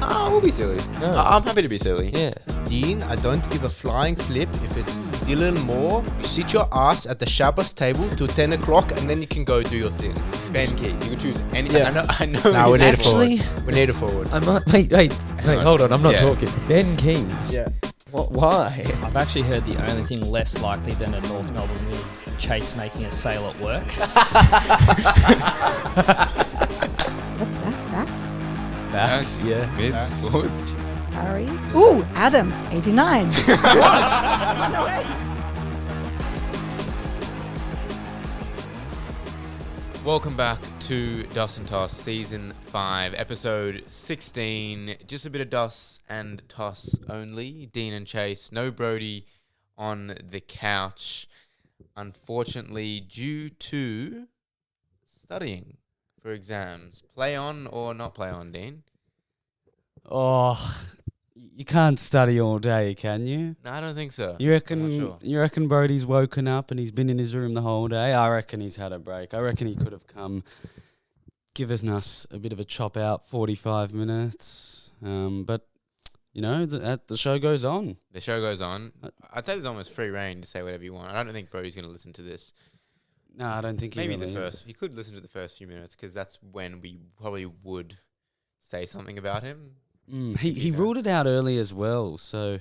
we'll be silly. No. I'm happy to be silly. Yeah. Dean, I don't give a flying flip if it's Dylan Moore. You sit your ass at the Shabbos table till 10 o'clock and then you can go do your thing. Ben Key, you can choose anything. Yeah. I know. No, we need a forward. We need a forward. I might wait, hold on, I'm not talking. Ben Keys. Yeah. What? Why? I've actually heard the only thing less likely than a North Melbourne win is Chase making a sale at work. What's that? Max? Backs. Yeah. Mids, forwards. Harry? Ooh, Adams, 89. Welcome back to Dos and Toss, Season 5, Episode 16. Just a bit of Dos and Toss only. Dean and Chase, no Brody on the couch. Unfortunately, due to studying for exams. Play on or not play on, Dean? Oh, you can't study all day, can you? No, I don't think so. You reckon? I'm not sure. You reckon Brody's woken up and he's been in his room the whole day? I reckon he's had a break. I reckon he could have come, given us a bit of a chop out, 45 minutes. But you know, the show goes on. The show goes on. I'd say there's almost free reign to say whatever you want. I don't think Brody's going to listen to this. No, I don't think Maybe he really. the first. He could listen to the first few minutes because that's when we probably would say something about him. He ruled it out early as well, so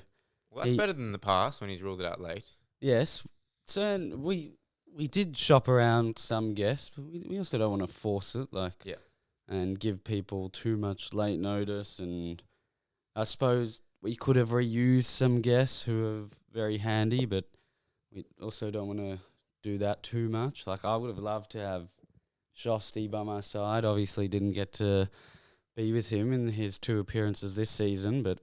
Well, that's better than the past when he's ruled it out late. yes. So we did shop around some guests, but we also don't want to force it, and give people too much late notice. And I suppose we could have reused some guests who are very handy, but we also don't want to do that too much. Like, I would have loved to have Shosty by my side. Obviously didn't get to be with him in his 2 appearances this season, but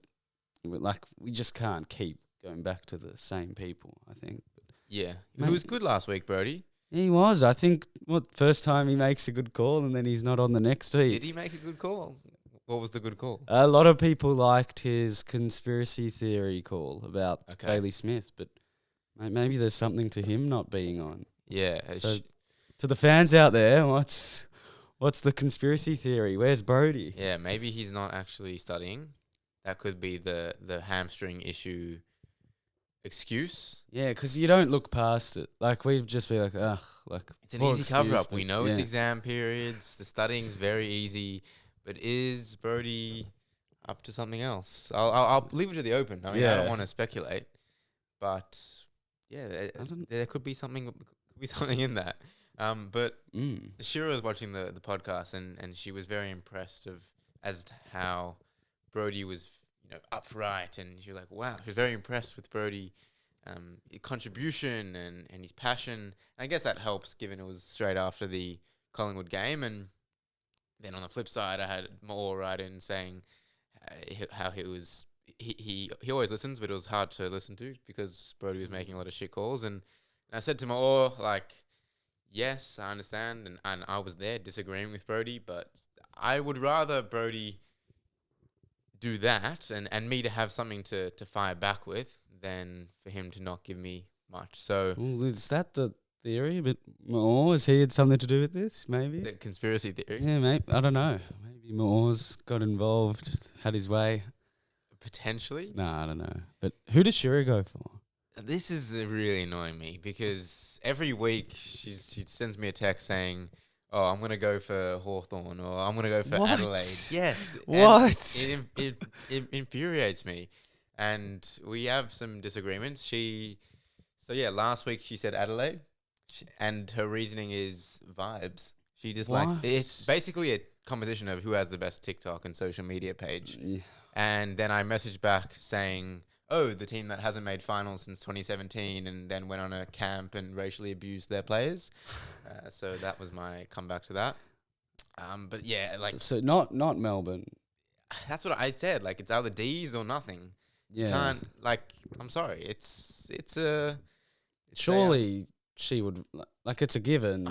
we just can't keep going back to the same people, I think. Yeah. He was good last week, Brody. He was. I think, first time he makes a good call and then he's not on the next week. Did he make a good call? What was the good call? A lot of people liked his conspiracy theory call about Bailey Smith, but maybe there's something to him not being on. Yeah. So to the fans out there, what's the conspiracy theory? Where's Brody? Yeah, maybe he's not actually studying. That could be the hamstring issue excuse. Yeah, because you don't look past it. Like, we'd just be like, ugh. It's an easy cover-up. We know it's exam periods. The studying's very easy. But is Brody up to something else? I'll leave it to the open. I mean, I don't want to speculate. But, yeah, there could be something in that. But Shira was watching the podcast and she was very impressed as to how Brody was, upright, and she was like, wow, she was very impressed with Brody, his contribution and his passion. And I guess that helps given it was straight after the Collingwood game. And then on the flip side, I had Moore write in saying how he always listens, but it was hard to listen to because Brody was making a lot of shit calls. And I said to Moore, yes, I understand, and I was there disagreeing with Brody, but I would rather Brody do that and me to have something to fire back with than for him to not give me much. So is that the theory? But has he had something to do with this, maybe? The conspiracy theory? Yeah, mate. I don't know. Maybe Moore's got involved, had his way. Potentially? No, I don't know. But who does Shira go for? This is really annoying me because every week she sends me a text saying, oh, I'm going to go for Hawthorn or I'm going to go for Adelaide. Yes. What? It infuriates me. And we have some disagreements. Last week she said Adelaide and her reasoning is vibes. She just likes, it's basically a competition of who has the best TikTok and social media page. Yeah. And then I messaged back saying, oh, the team that hasn't made finals since 2017 and then went on a camp and racially abused their players. So that was my comeback to that. But yeah, So not Melbourne. That's what I said. It's either Dees or nothing. Yeah. You can't, I'm sorry. It's surely she would, it's a given.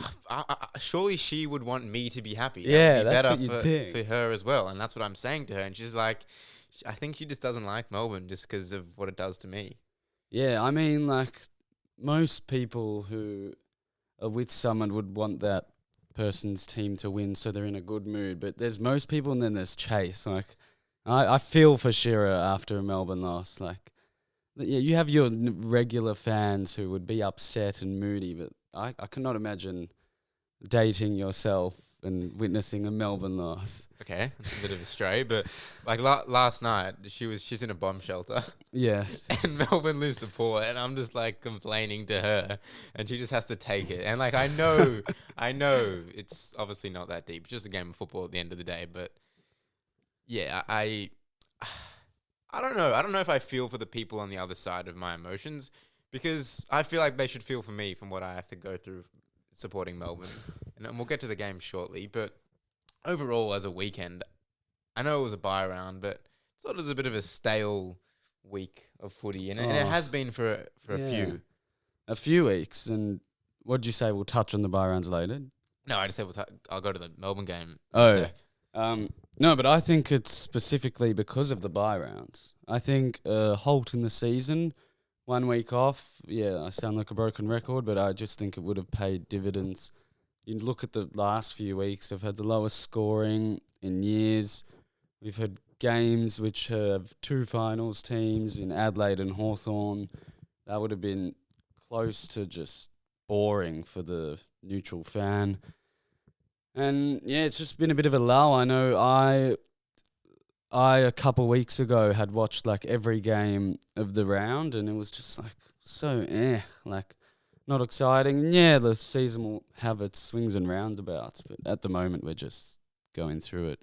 Surely she would want me to be happy. Yeah, that that's would be what better you'd think. for her as well. And that's what I'm saying to her. And she's like, I think she just doesn't like Melbourne just because of what it does to me. Yeah, I mean, most people who are with someone would want that person's team to win so they're in a good mood. But there's most people and then there's Chase. I feel for Shearer after a Melbourne loss. Like, yeah, you have your regular fans who would be upset and moody, but I cannot imagine dating yourself and witnessing a Melbourne loss. Okay, that's a bit of a stray, but like last night, she's in a bomb shelter. Yes. And Melbourne lose to Port, and I'm just like complaining to her, and she just has to take it. And like I know it's obviously not that deep, it's just a game of football at the end of the day. But yeah, I don't know. I don't know if I feel for the people on the other side of my emotions, because I feel like they should feel for me from what I have to go through supporting Melbourne. And we'll get to the game shortly, but overall as a weekend, I know it was a bye round, but I thought it was a bit of a stale week of footy, and it has been for a few weeks. And what did you say? We'll touch on the bye rounds later. No, I just said I'll go to the Melbourne game in a sec. No, but I think it's specifically because of the bye rounds. I think a halt in the season, 1 week off, I sound like a broken record, but I just think it would have paid dividends. You look at the last few weeks, we've had the lowest scoring in years. We've had games which have 2 finals teams in Adelaide and Hawthorn. That would have been close to just boring for the neutral fan. And it's just been a bit of a lull. I know I a couple weeks ago had watched like every game of the round, and it was just like so like not exciting. And the season will have its swings and roundabouts, but at the moment we're just going through it.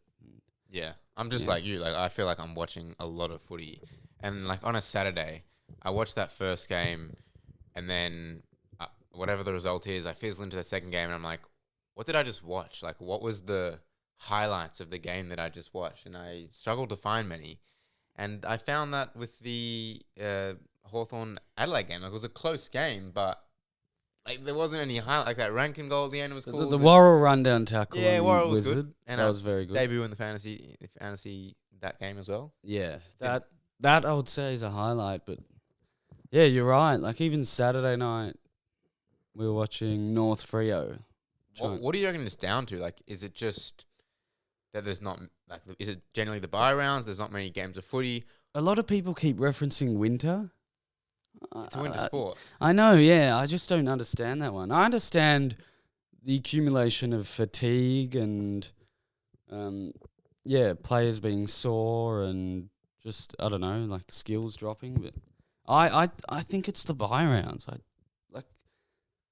Yeah, I'm just like you. Like I feel like I'm watching a lot of footy, and like on a Saturday, I watched that first game, and then whatever the result is, I fizzle into the second game, and I'm like, what did I just watch? Like, what was the highlights of the game that I just watched? And I struggled to find many. And I found that with the Hawthorn Adelaide game. Like, it was a close game, but like there wasn't any highlight. Like that Rankin goal at the end was cool. The Worrell rundown tackle. Yeah, Worrell was Wizard, good. And that was very good. Debut in the fantasy that game as well. Yeah, that I would say is a highlight. But yeah, you're right. Like even Saturday night, we were watching North Freo. What do you reckon it's down to? Like, is it just that there's not, like, is it generally the bye rounds? There's not many games of footy. A lot of people keep referencing winter. It's a winter sport. I know, yeah. I just don't understand that one. I understand the accumulation of fatigue and, players being sore and just, I don't know, like skills dropping. But I think it's the bye rounds.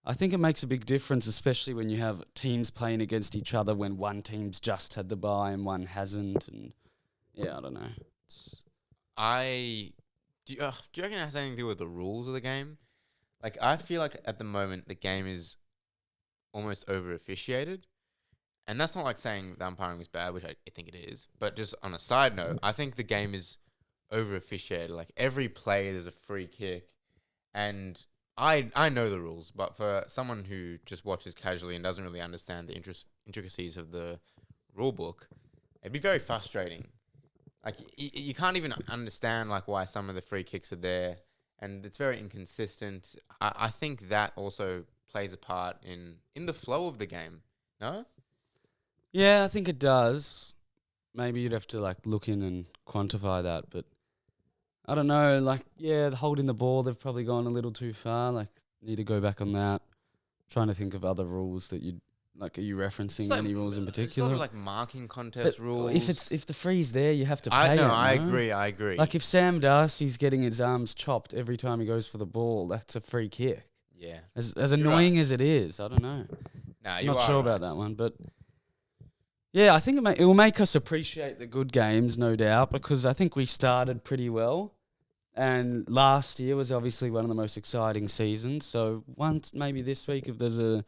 I think it makes a big difference, especially when you have teams playing against each other when one team's just had the bye and one hasn't. And I don't know. Do you reckon it has anything to do with the rules of the game? Like, I feel like at the moment the game is almost over officiated, and that's not like saying the umpiring is bad, which I think it is. But just on a side note, I think the game is over officiated. Like every play, there's a free kick, and I know the rules, but for someone who just watches casually and doesn't really understand the intricacies of the rule book, it'd be very frustrating. Like you can't even understand like why some of the free kicks are there, and it's very inconsistent. I think that also plays a part in the flow of the game. No? Yeah, I think it does. Maybe you'd have to like look in and quantify that, but I don't know, like, holding the ball, they've probably gone a little too far. Like, need to go back on that. Trying to think of other rules that you'd, like, are you referencing any rules in particular? It's sort of like marking contest rules. If the free's there, you have to pay it. I agree. Like, if Sam Darcy's getting his arms chopped every time he goes for the ball, that's a free kick. Yeah. As annoying as it is, I don't know. Nah, Not sure about that one, but yeah, I think it will make us appreciate the good games, no doubt, because I think we started pretty well. And last year was obviously one of the most exciting seasons. So maybe this week, if there's an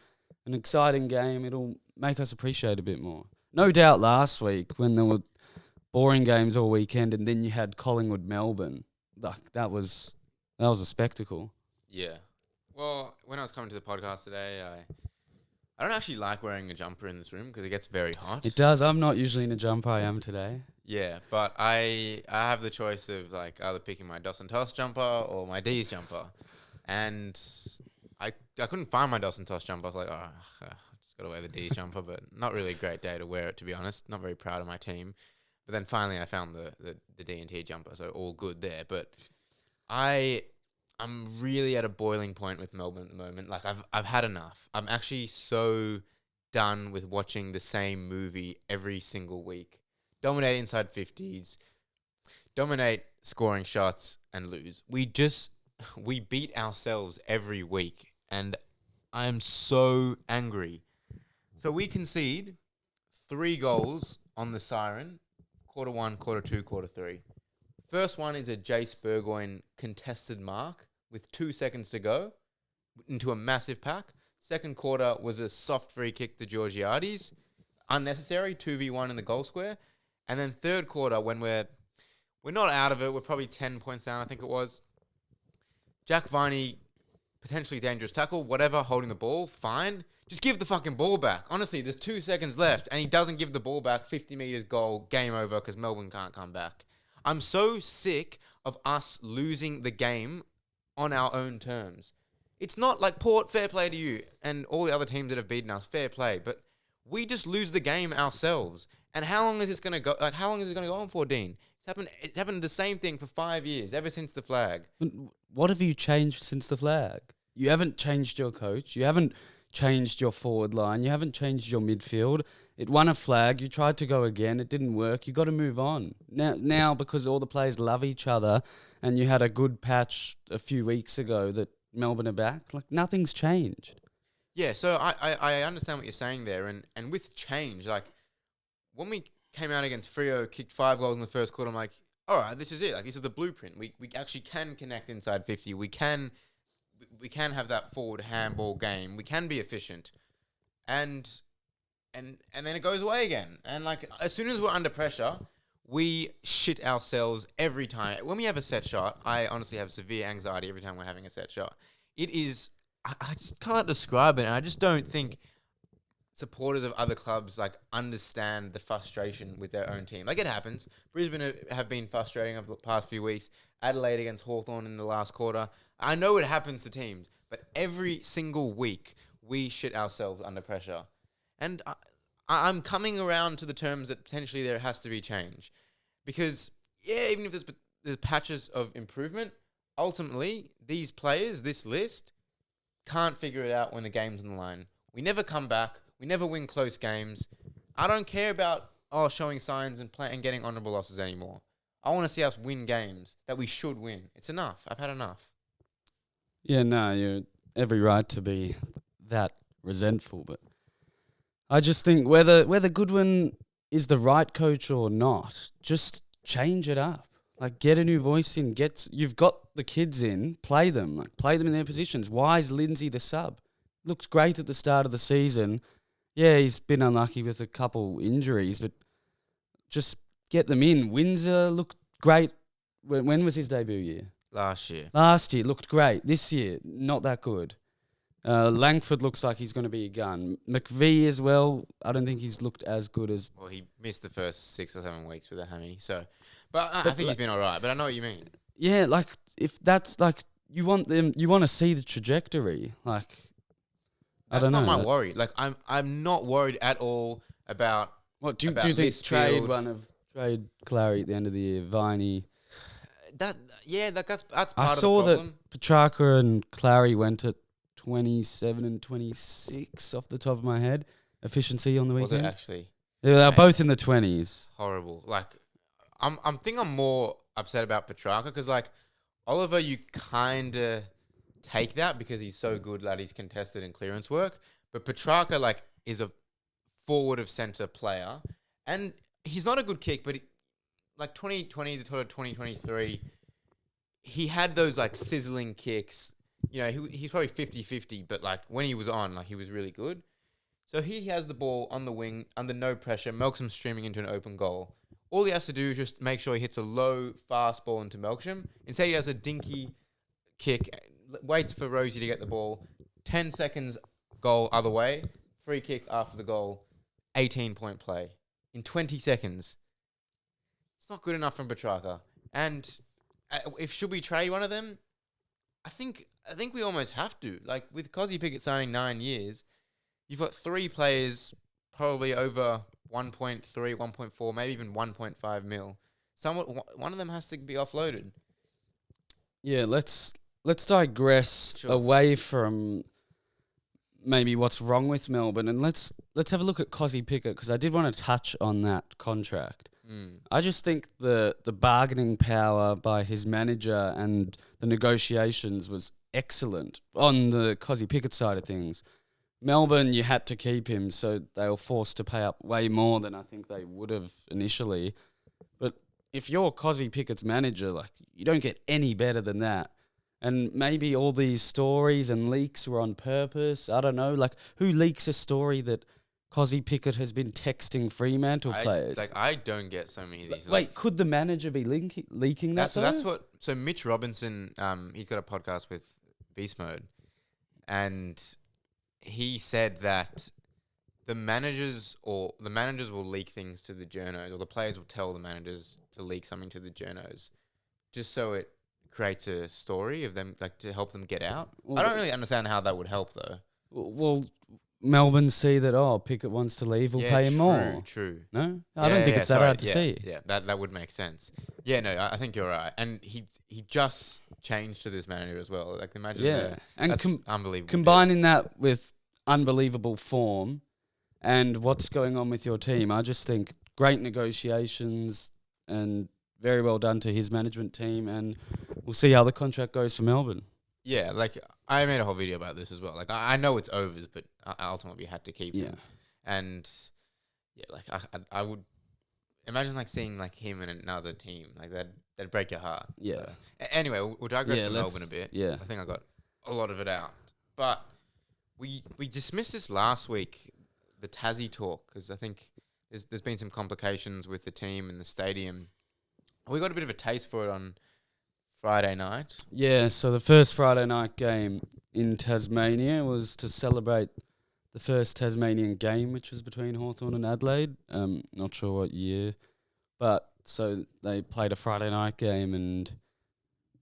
exciting game, it'll make us appreciate a bit more. No doubt last week when there were boring games all weekend and then you had Collingwood Melbourne, like that was a spectacle. Yeah. Well, when I was coming to the podcast today, I don't actually like wearing a jumper in this room because it gets very hot. It does. I'm not usually in a jumper. I am today. Yeah, but I have the choice of like either picking my Dos and Toss jumper or my Dees jumper, and I couldn't find my Dos and Toss jumper. I was like, I just got to wear the Dees jumper, but not really a great day to wear it, to be honest. Not very proud of my team, But then finally I found the D&T jumper, so all good there. But I'm really at a boiling point with Melbourne at the moment. Like I've had enough. I'm actually so done with watching the same movie every single week. Dominate inside 50s, dominate scoring shots and lose. We beat ourselves every week, and I am so angry. So we concede 3 goals on the siren, quarter 1, quarter 2, quarter 3. First one is a Jace Burgoyne contested mark with 2 seconds to go into a massive pack. Second quarter was a soft free kick to Georgiades. Unnecessary, 2v1 in the goal square. And then third quarter, when we're not out of it, we're probably 10 points down, I think it was. Jack Viney, potentially dangerous tackle, whatever, holding the ball, fine. Just give the fucking ball back. Honestly, there's 2 seconds left, and he doesn't give the ball back, 50 metres goal, game over, because Melbourne can't come back. I'm so sick of us losing the game on our own terms. It's not like Port, fair play to you, and all the other teams that have beaten us, fair play, but we just lose the game ourselves. And how long is this going to go? Like, how long is it going to go on for, Dean? It's happened the same thing for 5 years, ever since the flag. What have you changed since the flag? You haven't changed your coach. You haven't changed your forward line. You haven't changed your midfield. It won a flag. You tried to go again. It didn't work. You got to move on. Now, because all the players love each other and you had a good patch a few weeks ago that Melbourne are back, like nothing's changed. Yeah, so I understand what you're saying there. And with change, like when we came out against Freo, kicked 5 goals in the first quarter, I'm like, all right, this is it. Like, this is the blueprint. We actually can connect inside 50. We can have that forward handball game. We can be efficient. And then it goes away again. And like, as soon as we're under pressure, we shit ourselves every time. When we have a set shot, I honestly have severe anxiety every time we're having a set shot. It is, I just can't describe it. And I just don't think supporters of other clubs like understand the frustration with their own team. Like, it happens. Brisbane have been frustrating over the past few weeks. Adelaide against Hawthorn in the last quarter. I know it happens to teams, but every single week we shit ourselves under pressure. And I'm coming around to the terms that potentially there has to be change. Because, yeah, even if there's patches of improvement, ultimately, these players, this list, can't figure it out when the game's on the line. We never come back. We never win close games. I don't care about showing signs and getting honourable losses anymore. I want to see us win games that we should win. It's enough. I've had enough. Yeah, no, you're every right to be that resentful, but I just think whether Goodwin is the right coach or not, just change it up. Like, get a new voice in. You've got the kids in, play them. Like, play them in their positions. Why is Lindsay the sub? Looked great at the start of the season. Yeah, he's been unlucky with a couple injuries, but just get them in. Windsor looked great. When was his debut year? Last year. Last year looked great. This year, not that good. Langford looks like he's going to be a gun. McVie as well. I don't think he's looked as good as. Well, he missed the first 6 or 7 weeks with a hammy. So, but I think he's been all right. But I know what you mean. Yeah, like if that's like you want to see the trajectory. Like, that's not my worry. Like, I'm not worried at all about. What do you think? Trade Clary at the end of the year, Viney. That's part I of the saw problem. that Petrarca and Clary went at 27 and 26 off the top of my head. Efficiency on the weekend. Was it actually? Yeah, they're both in the 20s. Horrible. Like, I'm more upset about Petrarca because, like, Oliver, you kind of take that because he's so good at his contested and clearance work. But Petrarca, like, is a forward of centre player. And he's not a good kick, but like 2020 to 2023, he had those, like, sizzling kicks. You know, he's probably 50-50, but, like, when he was on, like, he was really good. So he has the ball on the wing under no pressure. Melksham streaming into an open goal. All he has to do is just make sure he hits a low, fast ball into Melksham. Instead, he has a dinky kick, waits for Rosie to get the ball. 10 seconds, goal other way. Free kick after the goal. 18-point play. In 20 seconds. It's not good enough from Petrarca. And should we trade one of them? I think we almost have to. Like, with Cozzy Pickett signing 9 years, you've got 3 players probably over 1.3, 1.4, maybe even 1.5 mil. One of them has to be offloaded. Yeah, let's digress away from maybe what's wrong with Melbourne, and let's have a look at Cozzy Pickett, because I did want to touch on that contract. I just think the bargaining power by his manager and the negotiations was excellent on the Cozzy Pickett side of things. Melbourne, you had to keep him, so they were forced to pay up way more than I think they would have initially. But if you're Cozzy Pickett's manager, like, you don't get any better than that. And maybe all these stories and leaks were on purpose. I don't know. Like, who leaks a story that Cozzy Pickett has been texting Fremantle players? I don't get so many of these Wait, leaks. could the manager be leaking that? So Mitch Robinson, he's got a podcast with Beast Mode, and he said that the managers will leak things to the journos, or the players will tell the managers to leak something to the journos, just so it creates a story of them, like, to help them get out. Well, I don't really understand how that would help, though. Well, Melbourne see that, Pickett wants to leave, we'll pay him more. True. No? I don't think it's that hard to see. Yeah, that would make sense. Yeah, no, I think you're right. And he just changed to this manager as well. Like, imagine that's unbelievable. Combining that with unbelievable form and what's going on with your team, I just think great negotiations and very well done to his management team, and we'll see how the contract goes for Melbourne. Yeah, like, I made a whole video about this as well. Like, I know it's overs, but I ultimately had to keep him. And, yeah, like, I would imagine, like, seeing, like, him in another team. Like, that'd break your heart. Yeah. So, anyway, we'll digress from Melbourne a bit. Yeah. I think I got a lot of it out. But we dismissed this last week, the Tassie talk, because I think there's been some complications with the team and the stadium. We got a bit of a taste for it on Friday night. Yeah, so the first Friday night game in Tasmania was to celebrate the first Tasmanian game, which was between Hawthorn and Adelaide. Not sure what year. But so they played a Friday night game, and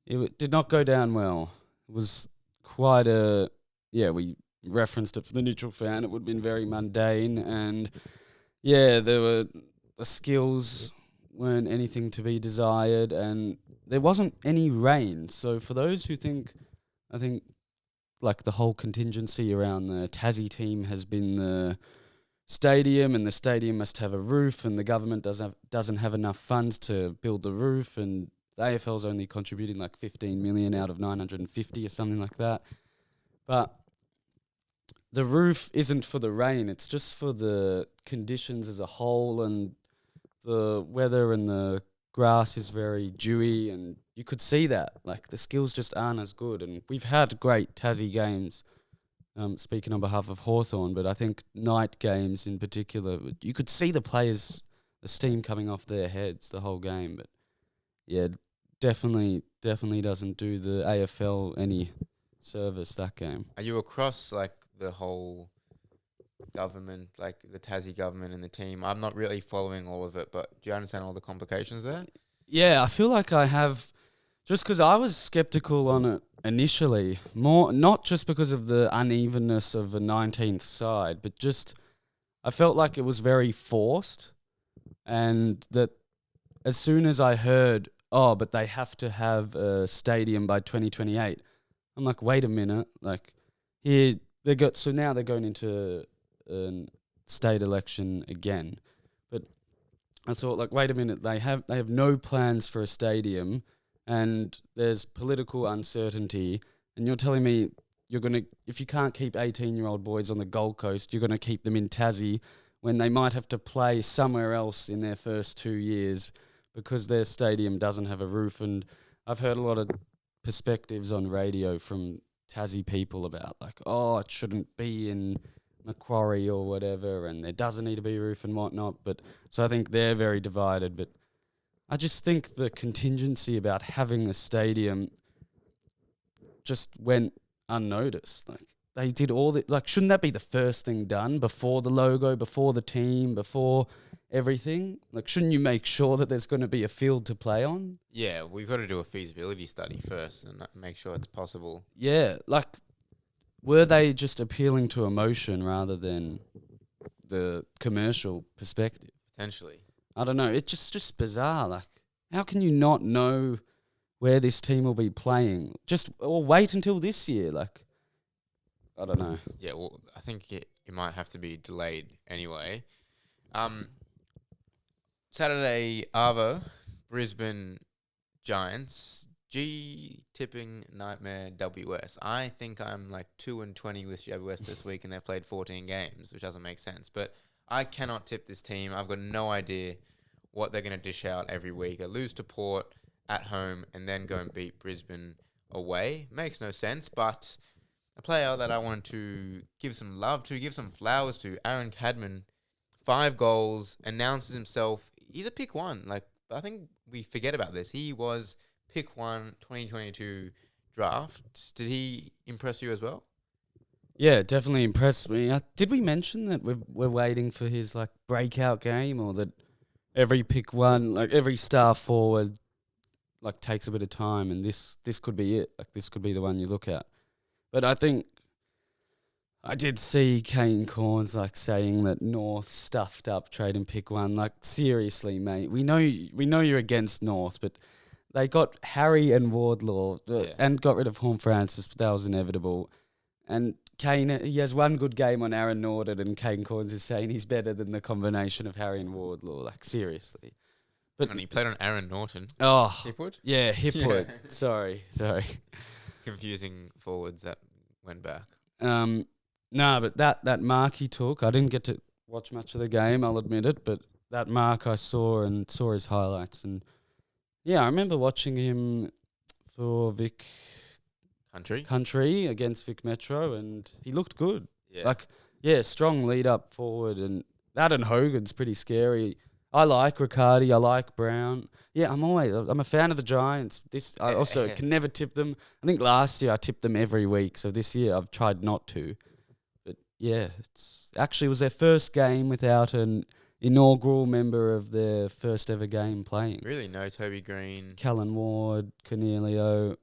it did not go down well. It was quite we referenced it for the neutral fan. It would have been very mundane, and the skills weren't anything to be desired, and there wasn't any rain. So for those who think, I think, like, the whole contingency around the Tassie team has been the stadium, and the stadium must have a roof, and the government doesn't have enough funds to build the roof, and the AFL's only contributing like 15 million out of 950 or something like that. But the roof isn't for the rain, it's just for the conditions as a whole, and the weather, and the grass is very dewy, and you could see that. Like, the skills just aren't as good. And we've had great Tassie games, speaking on behalf of Hawthorn, but I think night games in particular, you could see the players, the steam coming off their heads the whole game. But yeah, definitely doesn't do the AFL any service, that game. Are you across, like, the whole government, like the Tassie government and the team? I'm not really following all of it, but do you understand all the complications there? Yeah, I feel like I have, just because I was skeptical on it initially, more not just because of the unevenness of the 19th side, but just I felt like it was very forced, and that as soon as I heard, but they have to have a stadium by 2028, I'm like, wait a minute, like, here now they're going into a state election again. But I thought, like, wait a minute, they have no plans for a stadium, and there's political uncertainty, and you're telling me if you can't keep 18-year-old boys on the Gold Coast, you're going to keep them in Tassie when they might have to play somewhere else in their first 2 years because their stadium doesn't have a roof. And I've heard a lot of perspectives on radio from Tassie people about, like, it shouldn't be in Macquarie or whatever, and there doesn't need to be a roof and whatnot. But so I think they're very divided. But I just think the contingency about having a stadium just went unnoticed. Like, they did all the, like, shouldn't that be the first thing done before the logo, before the team, before everything? Like, shouldn't you make sure that there's going to be a field to play on? Yeah, we've got to do a feasibility study first and make sure it's possible. Yeah, like, were they just appealing to emotion rather than the commercial perspective. Potentially. I don't know. It's just bizarre. Like, how can you not know where this team will be playing? Or wait until this year. Like, I don't know. Yeah, well, I think it might have to be delayed anyway. Saturday, Arvo, Brisbane Giants, G tipping nightmare WS. I think I'm like 2-20 with WS this week, and they've played 14 games, which doesn't make sense. But I cannot tip this team. I've got no idea what they're going to dish out every week. They lose to Port at home and then go and beat Brisbane away. Makes no sense, but a player that I want to give some love to, give some flowers to, Aaron Cadman, 5 goals, announces himself. He's a pick 1. Like, I think we forget about this. He was pick 1 2022 draft. Did he impress you as well? Yeah, definitely impressed me. Did we mention that we're waiting for his like breakout game, or that every pick 1, like every star forward, like takes a bit of time, and this could be it. Like, this could be the one you look at. But I think I did see Kane Corns like saying that North stuffed up trading pick 1. Like, seriously, mate. We know you're against North, but they got Harry and Wardlaw and got rid of Horn Francis, but that was inevitable. And Kane, he has one good game on Aaron Norton, and Kane Corns is saying he's better than the combination of Harry and Wardlaw. Like, seriously. But he played on Aaron Norton. Oh, Hipwood? Yeah, Hipwood. Sorry. Confusing forwards that went back. But that mark he took, I didn't get to watch much of the game, I'll admit it, but that mark I saw his highlights. And yeah, I remember watching him for Vic Country against Vic Metro, and he looked good. Yeah. Strong lead up forward, and Hogan's pretty scary. I like Riccardi, I like Brown. Yeah, I'm a fan of the Giants. I also can never tip them. I think last year I tipped them every week, so this year I've tried not to. But yeah, it was their first game without an inaugural member of their first ever game playing. Really? No Toby Green? Callan Ward, Cornelio.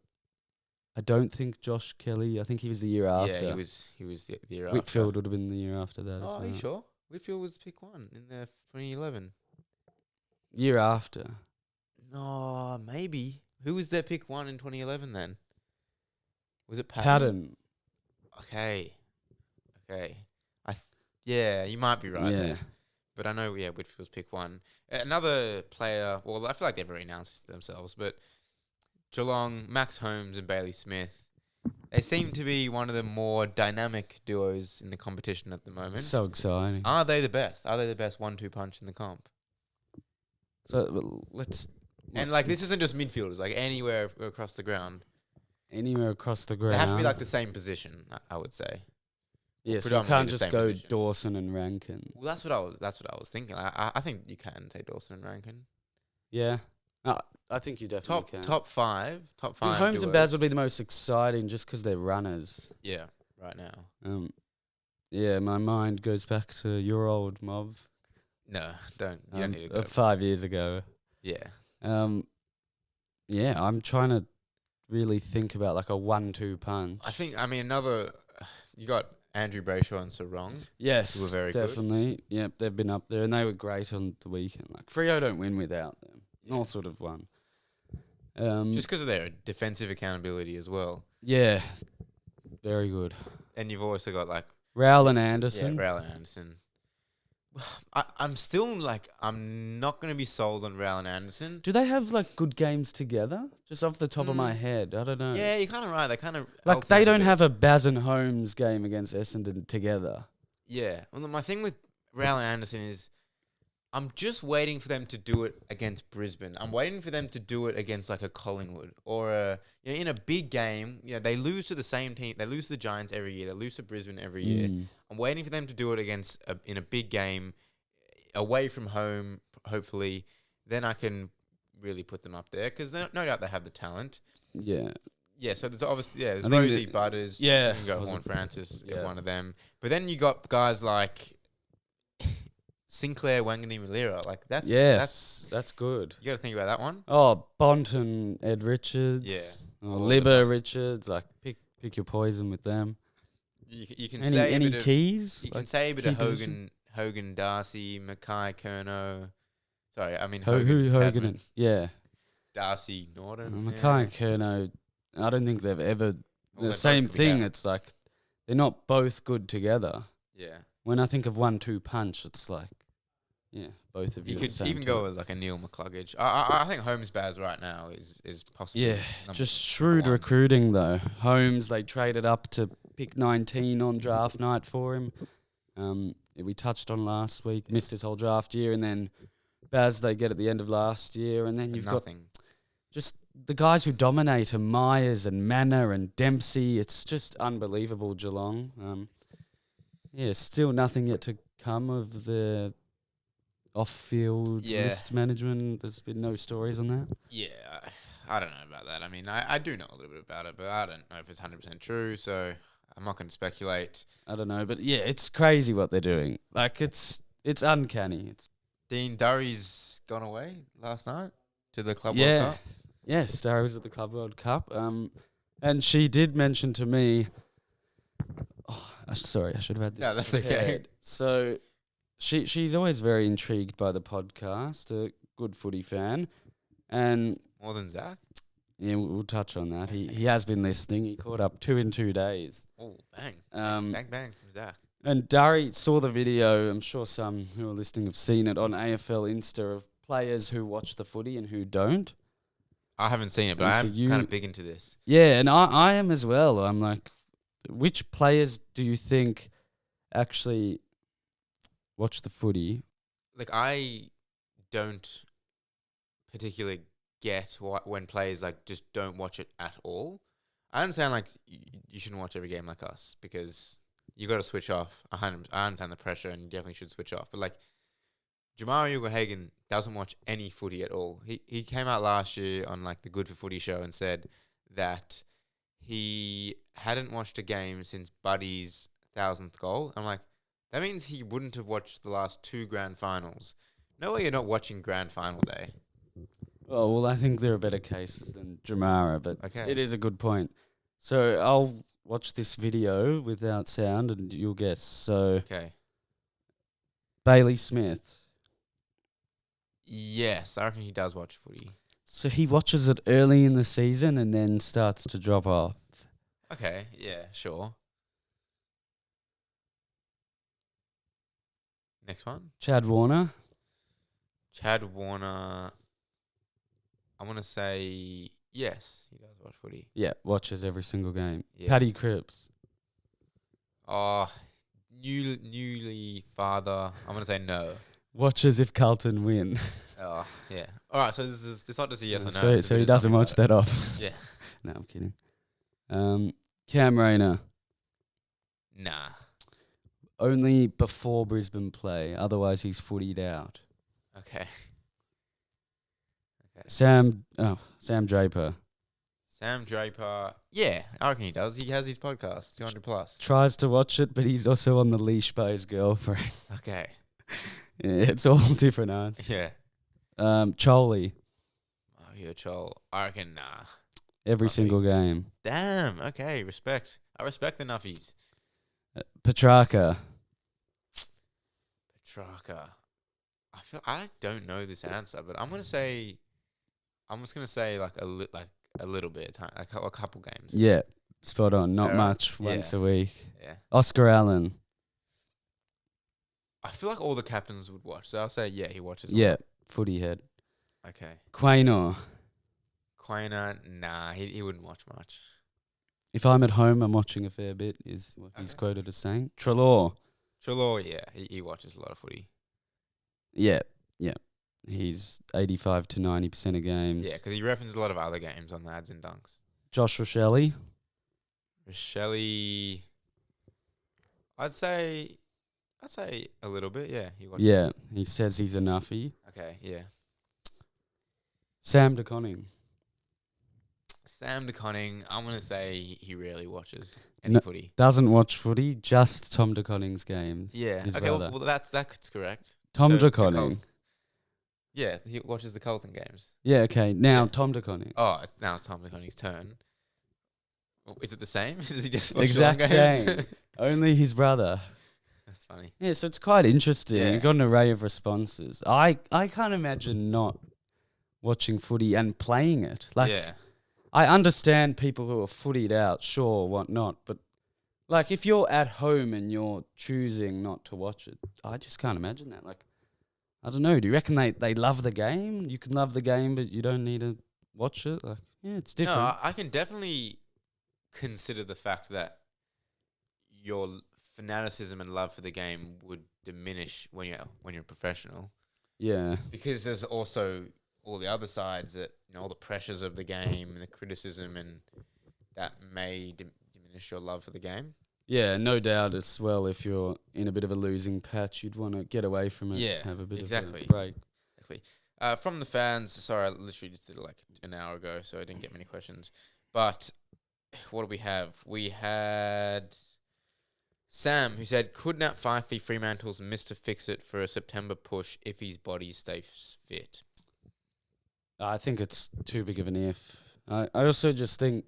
I don't think Josh Kelly. I think he was the year after. Yeah, he was the year Whitfield after. would have been the year after that. Oh, are you sure? Whitfield was pick 1 in the 2011. Year after. No, maybe. Who was their pick 1 in 2011 then? Was it Patton? Okay. Yeah, you might be right there. But I know, Whitfield's pick 1. Another player, well, I feel like they've already announced themselves, but Geelong, Max Holmes and Bailey Smith, they seem to be one of the more dynamic duos in the competition at the moment. So exciting. Are they the best? Are they the best 1-2 punch in the comp? So let's... And like, this isn't just midfielders, like anywhere across the ground. Anywhere across the ground. They have to be like the same position, I would say. Yeah, so you can't just go position. Dawson and Rankin. Well, that's what I was thinking. I think you can take Dawson and Rankin. Yeah. I think you definitely can. Top five. Holmes and Baz would be the most exciting just because they're runners. Yeah, right now. Yeah, my mind goes back to your old mob. No, don't. You don't need to go. 5 years ago. Yeah. Yeah, I'm trying to really think about like a 1-2 punch. You got Andrew Brayshaw and Sarong. Yes, who were very definitely. Good. Yep, they've been up there and they were great on the weekend. Like, Freo don't win without them. North would have won. Just because of their defensive accountability as well. Yeah, very good. And you've also got like Rowell and Anderson. Yeah, Rowell and Anderson. I'm still like, I'm not going to be sold on Rowell and Anderson. Do they have like good games together? Just off the top of my head, I don't know. Yeah, you're kind of right. They kind of like they don't have a Baz and Holmes game against Essendon together. Yeah. Well, my thing with Rowell and Anderson is, I'm just waiting for them to do it against Brisbane. I'm waiting for them to do it against like a Collingwood or in a big game. They lose to the same team. They lose to the Giants every year. They lose to Brisbane every year. I'm waiting for them to do it in a big game away from home, hopefully. Then I can really put them up there because no doubt they have the talent. Yeah. Yeah, so there's obviously, there's Rosie Butters. Yeah. You can go Horn Francis, one of them. But then you got guys like Sinclair, Wangani, Malira. Like, that's good. You got to think about that one. Oh, Bonton, Ed Richards. Yeah. Or Libba Richards. Like, pick your poison with them. You can say any keys. You can say a bit of Hogan, Darcy, Mackay, Kerno. Sorry, I mean Hogan Cadman, and Darcy, Norton. Mackay and Kerno. I don't think they've ever Well, the they same both could be thing. captain. It's like they're not both good together. Yeah. When I think of 1-2 punch, it's like, both of you. You at the could same even time. go with like a Neil McCluggage. I think Holmes Baz right now is possibly Yeah, number just shrewd one. recruiting though. Holmes, they traded up to pick 19 on draft night for him. We touched on last week, missed his whole draft year, and then Baz they get at the end of last year, and then you've got nothing. just the guys who dominate are Myers and Manor and Dempsey. It's just unbelievable, Geelong. Still nothing yet to come of the off-field list management. There's been no stories on that. Yeah, I don't know about that. I mean, I do know a little bit about it, but I don't know if it's 100% true, so I'm not going to speculate. I don't know, but it's crazy what they're doing. Like, it's uncanny. Dean Durry's gone away last night to the Club Yeah. World Cup. Yes, Dara was at the Club World Cup. And she did mention to me... sorry, I should have had this. No, that's prepared. okay. So, she's always very intrigued by the podcast, a good footy fan. And... More than Zach? Yeah, we'll touch on that. He has been listening. He caught up 2 in 2 days. Oh, bang. Bang, Bang from Zach. And Durry saw the video. I'm sure some who are listening have seen it on AFL Insta of players who watch the footy and who don't. I haven't seen it, but And I so am kind of big into this. Yeah, and I am as well. I'm like, which players do you think actually watch the footy? Like, I don't particularly get when players like just don't watch it at all. I understand like you shouldn't watch every game like us because you got to switch off. I understand the pressure and you definitely should switch off. But like Jamari Ugle-Hagan doesn't watch any footy at all. He came out last year on like the Good for Footy show and said that he hadn't watched a game since Buddy's 1,000th goal. I'm like, that means he wouldn't have watched the last 2 grand finals. No way you're not watching grand final day. Oh, well, I think there are better cases than Jamara, but Okay. it is a good point. So I'll watch this video without sound and you'll guess. So Okay. Bailey Smith. Yes, I reckon he does watch footy. So he watches it early in the season and then starts to drop off. Okay, yeah, sure. Next one. Chad Warner. Chad Warner. I want to say yes, he does watch footy. Yeah, watches every single game. Yeah. Paddy Cripps. Oh, newly father. I'm going to say no. Watches if Carlton win. Oh, yeah. All right, so it's not just a yes or no. So, it's a so bit he of doesn't something watch about that off. Yeah. No, I'm kidding. Cam Rayner. it. Nah. Only before Brisbane play. Otherwise, he's footied out. Okay. Sam Draper. Sam Draper. Yeah, I reckon he does. He has his podcast, 200 plus. Tries to watch it, but he's also on the leash by his girlfriend. Okay. Yeah, it's all different answers. Yeah. Choli. Oh, yeah, Chol. I reckon nah. Every Fuck single game. Damn. Okay. Respect. I respect the Nuffies. Petrarca. Petrarca. I don't know this answer, but I'm just gonna say like a little bit, like a couple games. Yeah, spot on. Not Alright. much. Once a week. Yeah. Oscar Allen. I feel like all the captains would watch, so I'll say yeah, he watches. a Yeah, lot. footy head. Okay. Quaynor. Quainer, nah, he wouldn't watch much. If I'm at home, I'm watching a fair bit, is what he's quoted as saying. Trelaw. Trelaw, yeah, he watches a lot of footy. Yeah. He's 85 to 90% of games. Yeah, because he references a lot of other games on the ads and dunks. Josh Rochelle. Rochelle, I'd say a little bit, yeah. He watches. Yeah, he says he's a nuffy. Okay, yeah. Sam DeConning. Sam DeConning, I'm going to say he rarely watches any No. footy. Doesn't watch footy, just Tom DeConning's games. Yeah. his Okay, brother. well that's correct. Tom So, the DeConning. Colt- Yeah, he watches the Colton games. Yeah, okay. Now, Yeah. Tom DeConning. Oh, now it's Tom DeConning's turn. Is it the same? Does he just watch Exact Geelong games? same. Only his brother. That's funny. Yeah, so it's quite interesting. Yeah. You've got an array of responses. I can't imagine not watching footy and playing it. Like, yeah. I understand people who are footied out, sure, whatnot, but like if you're at home and you're choosing not to watch it, I just can't imagine that. Like, I don't know. Do you reckon they love the game? You can love the game, but you don't need to watch it? Like, yeah, it's different. No, I can definitely consider the fact that your fanaticism and love for the game would diminish when you're a professional. Yeah. Because there's also all the other sides that, all the pressures of the game and the criticism, and that may diminish your love for the game. Yeah, no doubt as well. If you're in a bit of a losing patch, you'd want to get away from it. Yeah, have a bit exactly. of a break. Exactly. From the fans, sorry, I literally just did it like an hour ago, so I didn't get many questions. But what do we have? We had Sam, who said, could Nat Fifey Fremantle's miss to fix it for a September push if his body stays fit? I think it's too big of an if. I also just think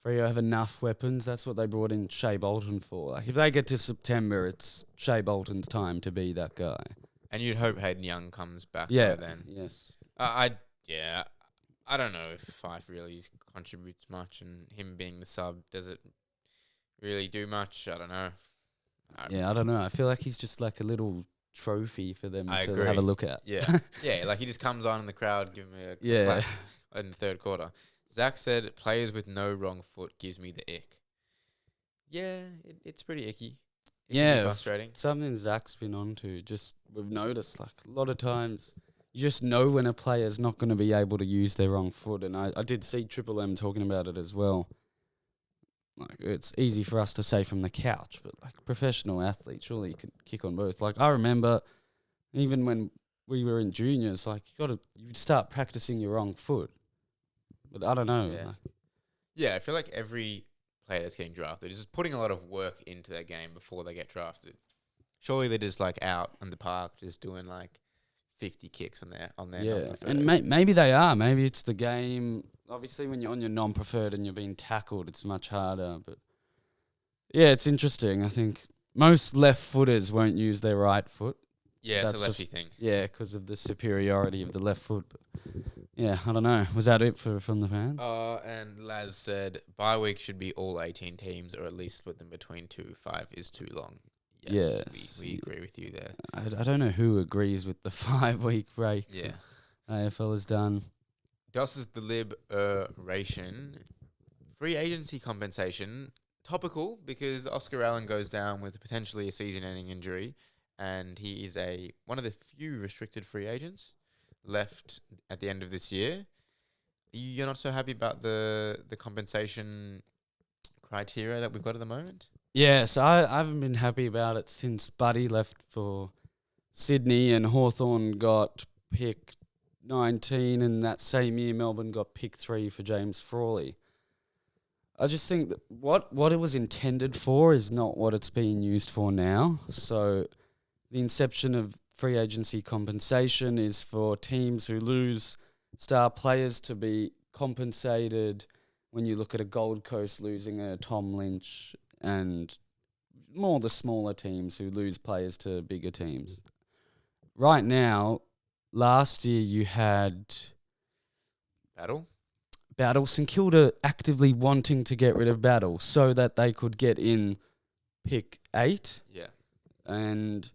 Freo have enough weapons. That's what they brought in Shea Bolton for. Like, if they get to September, it's Shea Bolton's time to be that guy. And you'd hope Hayden Young comes back Yeah. by then. Yes. I don't know if Fife really contributes much, and him being the sub, does it really do much? I don't know. I don't know. I feel like he's just like a little trophy for them I to agree. have a look at. Yeah. Yeah, like he just comes on in the crowd, give me a clap in the third quarter. Zach said, players with no wrong foot gives me the ick. Yeah, it's pretty icky. It can be frustrating. Something Zach's been on to. Just, we've noticed, like, a lot of times, you just know when a player's not going to be able to use their wrong foot. And I did see Triple M talking about it as well. Like, it's easy for us to say from the couch, but like professional athletes, surely you could kick on both. Like, I remember even when we were in juniors, like, you'd start practicing your wrong foot. But I don't know. Yeah. Like, Yeah, I feel like every player that's getting drafted is just putting a lot of work into their game before they get drafted. Surely they're just like out in the park just doing like 50 kicks on their yeah, non-preferred. and maybe they are. Maybe it's the game. Obviously, when you're on your non-preferred and you're being tackled, it's much harder. But yeah, it's interesting. I think most left-footers won't use their right foot. Yeah, it's That's a lefty just- thing. Yeah, because of the superiority of the left foot. But yeah, I don't know. Was that it from the fans? And Laz said, bye week should be all 18 teams, or at least split them between 2. 5 is too long. Yes. We agree with you there. I don't know who agrees with the 5-week break. Yeah. AFL has done. Doss's deliberation. Free agency compensation. Topical, because Oscar Allen goes down with potentially a season-ending injury, and he is one of the few restricted free agents left at the end of this year. You're not so happy about the compensation criteria that we've got at the moment? Yes, I haven't been happy about it since Buddy left for Sydney and Hawthorn got pick 19, and that same year Melbourne got pick 3 for James Frawley. I just think that what it was intended for is not what it's being used for now. So the inception of free agency compensation is for teams who lose star players to be compensated when you look at a Gold Coast losing a Tom Lynch, and more the smaller teams who lose players to bigger teams. Right now, last year you had Battle, St Kilda actively wanting to get rid of Battle so that they could get in pick 8. Yeah. And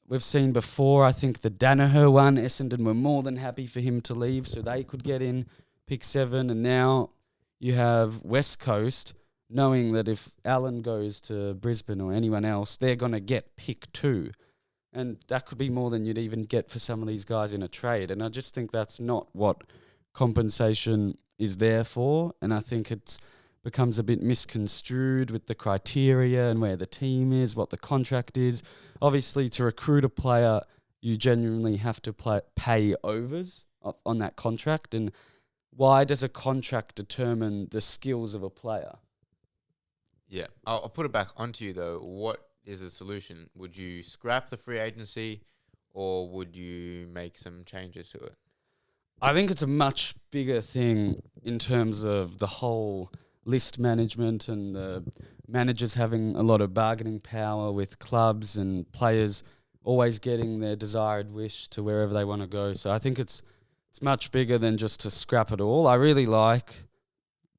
we've seen before, I think the Danaher one, Essendon were more than happy for him to leave so they could get in pick 7. And now you have West Coast knowing that if Allen goes to Brisbane or anyone else, they're going to get pick 2. And that could be more than you'd even get for some of these guys in a trade. And I just think that's not what compensation is there for. And I think it becomes a bit misconstrued with the criteria and where the team is, what the contract is. Obviously, to recruit a player, you genuinely have to pay overs on that contract. And why does a contract determine the skills of a player? Yeah. I'll put it back onto you, though. What is the solution? Would you scrap the free agency, or would you make some changes to it? I think it's a much bigger thing in terms of the whole list management and the managers having a lot of bargaining power with clubs and players always getting their desired wish to wherever they want to go. So I think it's much bigger than just to scrap it all. I really like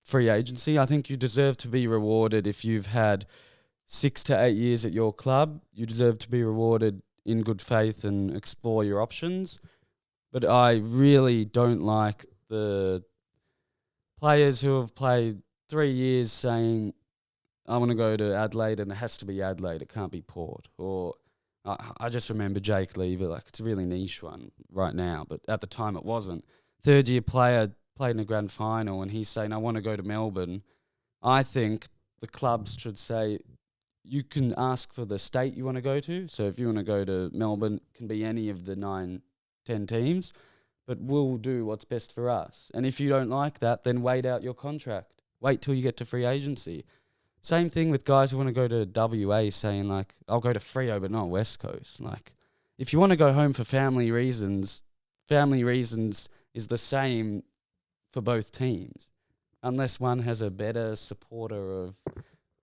free agency. I think you deserve to be rewarded if you've had 6 to 8 years at your club. You deserve to be rewarded in good faith and explore your options. But I really don't like the players who have played 3 years saying, I want to go to Adelaide and it has to be Adelaide, it can't be Port. Or I just remember Jake Lever, like it's a really niche one right now, but at the time it wasn't. Third year player played in a grand final and he's saying, I want to go to Melbourne. I think the clubs should say, you can ask for the state you want to go to. So if you want to go to Melbourne, it can be any of the 9, 10 teams, but we'll do what's best for us. And if you don't like that, then wait out your contract. Wait till you get to free agency. Same thing with guys who want to go to WA saying, like, I'll go to Freo but not West Coast. Like, if you want to go home for family reasons is the same for both teams. Unless one has a better supporter of,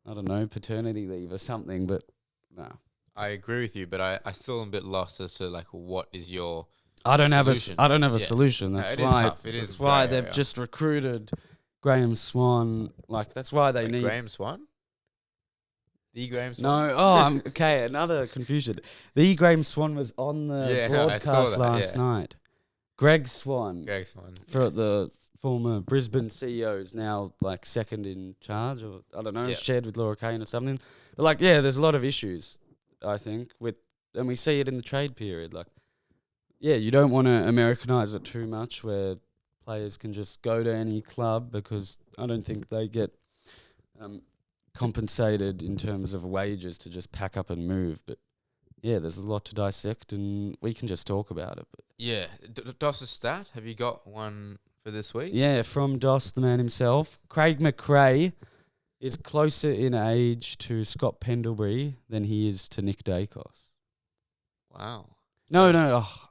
I don't know, paternity leave or something, but no. I agree with you, but I still am a bit lost as to, like, what is your I don't solution? have a solution. That's no, why. It is that's why grey, they've just recruited Graham Swan. Like, that's why they need Graham Swan. The Graham Swan? No, I'm okay. Another confusion. The Graham Swan was on the broadcast last night. Greg Swan, for the former Brisbane CEO, is now like second in charge, or I don't know, shared with Laura Kane or something. But like, there's a lot of issues, I think, and we see it in the trade period. Like, you don't want to Americanise it too much, where players can just go to any club, because I don't think they get compensated in terms of wages to just pack up and move. But there's a lot to dissect, and we can just talk about it. But Doss's stat, have you got one for this week? Yeah, from Doss, the man himself. Craig McRae is closer in age to Scott Pendlebury than he is to Nick Dacos. Wow. No. Oh,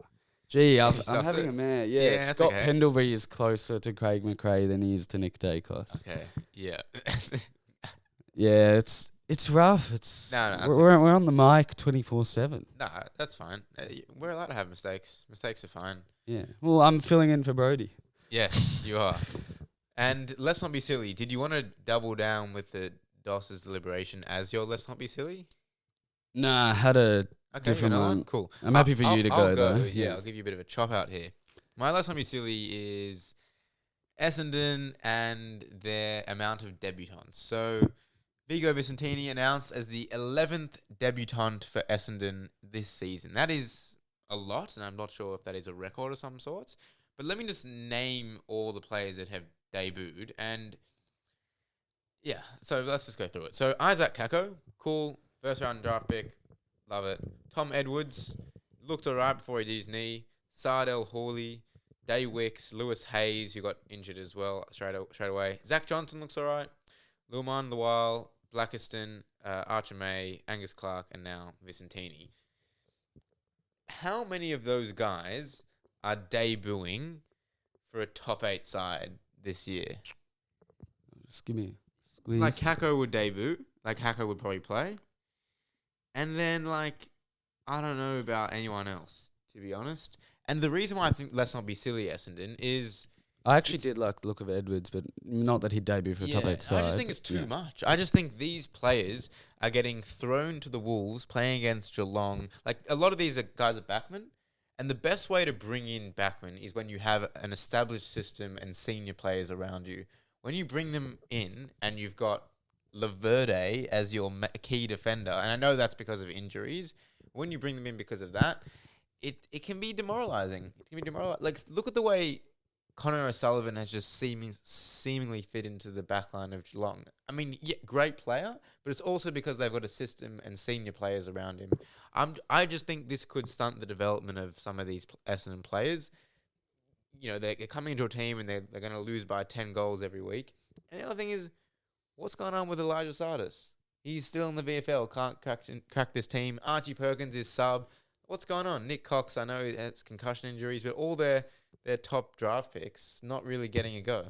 gee, I'm having a mare. Yeah, Scott okay. Pendlebury is closer to Craig McRae than he is to Nick Dacos. Okay, yeah. Yeah, it's rough. We're on the mic 24/7. No, that's fine. We're allowed to have mistakes. Mistakes are fine. Yeah. Well, I'm filling in for Brody. Yes, you are. And let's not be silly. Did you want to double down with the Doss's deliberation as your let's not be silly? Nah, I had a different one. Cool. I'm happy for you to go though. Yeah, I'll give you a bit of a chop out here. My let's not be silly is Essendon and their amount of debutants. So Vigo Vicentini announced as the 11th debutant for Essendon this season. That is a lot, and I'm not sure if that is a record of some sorts. But let me just name all the players that have debuted. And so let's just go through it. So Isaac Kako, cool, first round draft pick, love it. Tom Edwards, looked alright before he did his knee. Sardell Hawley, Day Wicks, Lewis Hayes, who got injured as well straight away. Zach Johnson looks alright. Luman Lawal, Blackiston, Archer May, Angus Clark, and now Vicentini. How many of those guys are debuting for a top 8 side this year? Just give me a squeeze. Like, Kako would debut. Like, Kako would probably play. And then, like, I don't know about anyone else, to be honest. And the reason why I think let's not be silly, Essendon, is I actually did like the look of Edwards, but not that he'd debut for a top 8 side. I just think it's too much. I just think these players are getting thrown to the wolves playing against Geelong. Like, a lot of these guys are backmen, and the best way to bring in backmen is when you have an established system and senior players around you. When you bring them in and you've got Laverde as your key defender, and I know that's because of injuries, when you bring them in because of that, it can be demoralising. It can be demoralising. Like, look at the way Connor O'Sullivan has just seemingly fit into the backline of Geelong. I mean, great player, but it's also because they've got a system and senior players around him. I just think this could stunt the development of some of these Essendon players. You know, they're coming into a team and they're going to lose by 10 goals every week. And the other thing is, what's going on with Elijah Sardis? He's still in the VFL, can't crack this team. Archie Perkins is sub. What's going on? Nick Cox, I know he has concussion injuries, but all their top draft picks not really getting a go.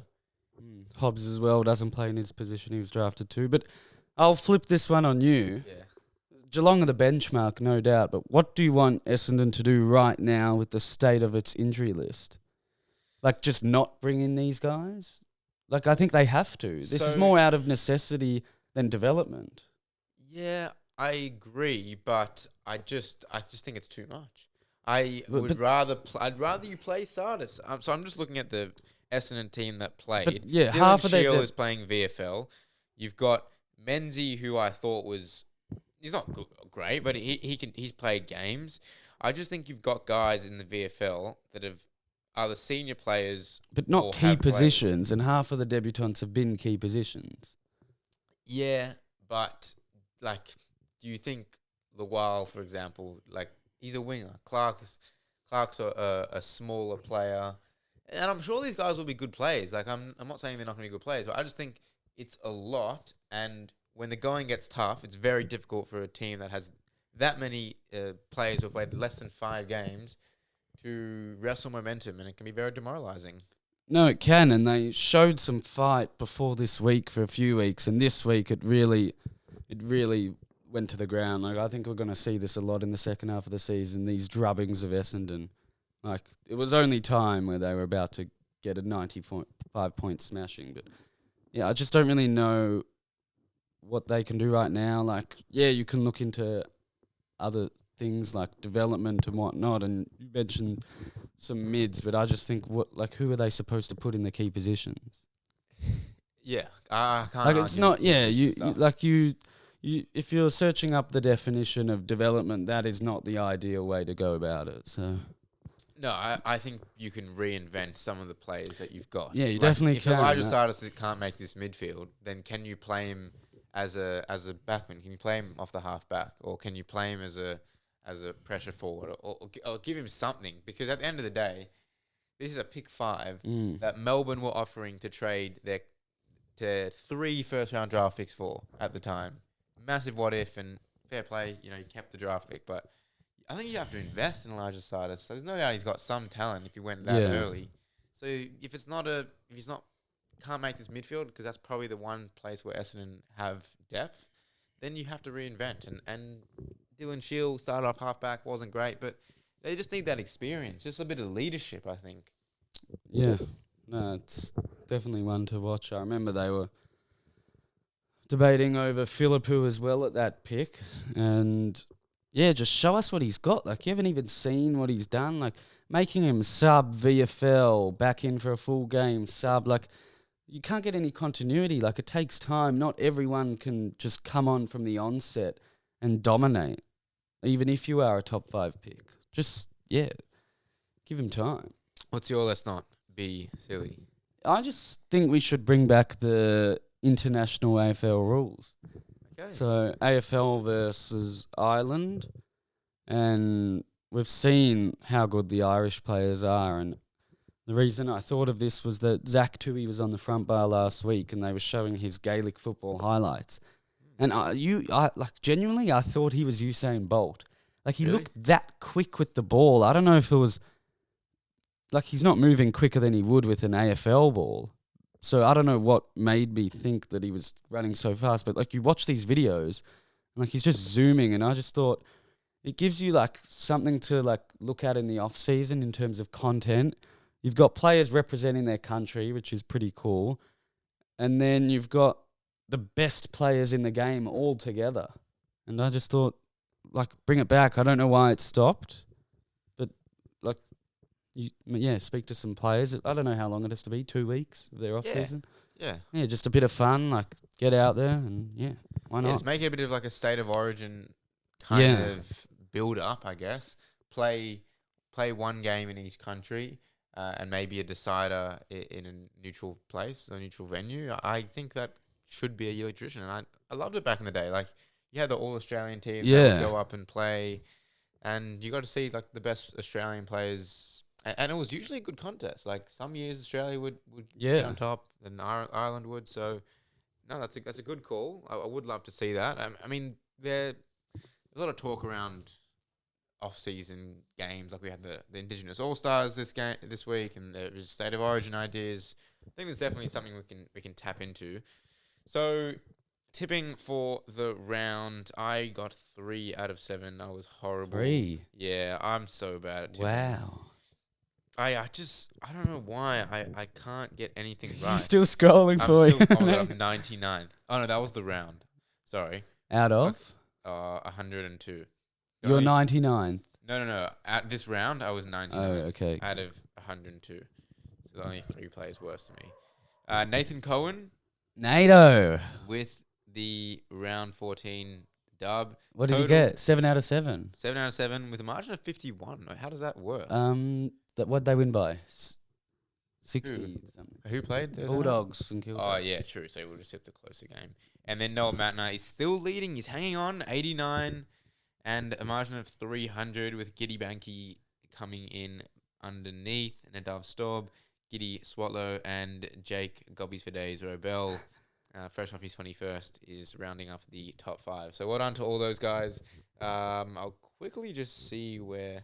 Hobbs as well doesn't play in his position he was drafted to. But I'll flip this one on you. Yeah. Geelong are the benchmark, no doubt. But what do you want Essendon to do right now with the state of its injury list? Like, just not bring in these guys? Like, I think they have to. This is more out of necessity than development. Yeah, I agree, but I just think it's too much. I'd rather you play Sardis. So I'm just looking at the Essendon team that played. But yeah, Dylan half of Shield their is playing VFL. You've got Menzie, who I thought he's not great, but he's played games. I just think you've got guys in the VFL that are the senior players, but not key positions, and half of the debutants have been key positions. Yeah, but like, do you think Lawal, for example, like he's a winger? Clark's a smaller player, and I'm sure these guys will be good players. Like I'm not saying they're not going to be good players, but I just think it's a lot, and when the going gets tough, it's very difficult for a team that has that many players who have played less than 5 games to wrestle momentum, and it can be very demoralising. No, it can, and they showed some fight before this week for a few weeks, and this week it really went to the ground. Like I think we're going to see this a lot in the second half of the season, these drubbings of Essendon. Like it was only time where they were about to get a 95-point smashing, but yeah, I just don't really know what they can do right now. Like, yeah, you can look into other things like development and whatnot, and you mentioned some mids, but I just think who are they supposed to put in the key positions? Yeah, I can't. Like it's not. Yeah, you if you're searching up the definition of development, that is not the ideal way to go about it. So. No, I think you can reinvent some of the players that you've got. Yeah, you definitely if can. If Elijah Sardis can't make this midfield, then can you play him as a backman? Can you play him off the half back, or can you play him as a pressure forward, or give him something? Because at the end of the day, this is a pick 5 that Melbourne were offering to trade their 3 first-round draft picks for at the time. Massive what if, and fair play, you kept the draft pick, but I think you have to invest in Elijah Sardis. So there's no doubt he's got some talent if he went that early. So if he's not can't make this midfield, because that's probably the one place where Essendon have depth, then you have to reinvent. And Dylan Shield started off halfback, wasn't great, but they just need that experience, just a bit of leadership, I think. Yeah, no, it's definitely one to watch. I remember they were debating over Philippou as well at that pick, and yeah, just show us what he's got. Like, you haven't even seen what he's done. Like, making him sub VFL, back in for a full game, sub, like, you can't get any continuity. Like, it takes time. Not everyone can just come on from the onset and dominate, even if you are a top 5 pick. Just, yeah, give him time. What's your let's not be silly? I just think we should bring back the international AFL rules. Okay. So AFL versus Ireland, and we've seen how good the Irish players are, and the reason I thought of this was that Zach Toohey was on the front bar last week, and they were showing his Gaelic football highlights, and genuinely, I thought he was Usain Bolt. Like, he looked that quick with the ball. I don't know if it was like he's not moving quicker than he would with an AFL ball. So I don't know what made me think that he was running so fast, but like, you watch these videos and like he's just zooming, and I just thought it gives you like something to like look at in the off season in terms of content. You've got players representing their country, which is pretty cool. And then you've got the best players in the game all together. And I just thought, like, bring it back. I don't know why it stopped, but like, speak to some players. I don't know how long it has to be, 2 weeks of their off season. Yeah. Yeah, just a bit of fun, like get out there and why not? Just make it a bit of like a state of origin kind of build up, I guess. Play one game in each country and maybe a decider in a neutral place or neutral venue. I think that should be a yearly tradition, and I loved it back in the day. Like, you had the All-Australian team that would go up and play, and you got to see like the best Australian players. And it was usually a good contest. Like, some years Australia would get on top, and Ireland would. So, no, that's a good call. I would love to see that. I mean, there's a lot of talk around off-season games. Like, we had the Indigenous All-Stars this week, and the State of Origin ideas. I think there's definitely something we can tap into. So, tipping for the round, I got 3 out of 7. I was horrible. 3. Yeah, I'm so bad at tipping. Wow. I don't know why I can't get anything right. You're still scrolling for you. Oh my God, I'm 99th. Oh no, that was the round. Sorry. Out of? 102. You're 99th. No. At this round, I was 99. Oh, okay. Out of 102. So only 3 players worse than me. Nathan Cohen NATO. with the round 14 dub. What did you Total get? 7 out of 7. 7 out of 7 with a margin of 51. How does that work? What'd they win by? 60 something. Who played Thursday night? Bulldogs and Oh, yeah, true. So we'll just hit the closer game. And then Noah Matner is still leading. He's hanging on, 89, and a margin of 300 with Giddy Banky coming in underneath, and a Dove Staub, Giddy Swatlow, and Jake Gobbies for Days Robel, fresh off his 21st, is rounding up the top 5. So well done to all those guys. I'll quickly just see where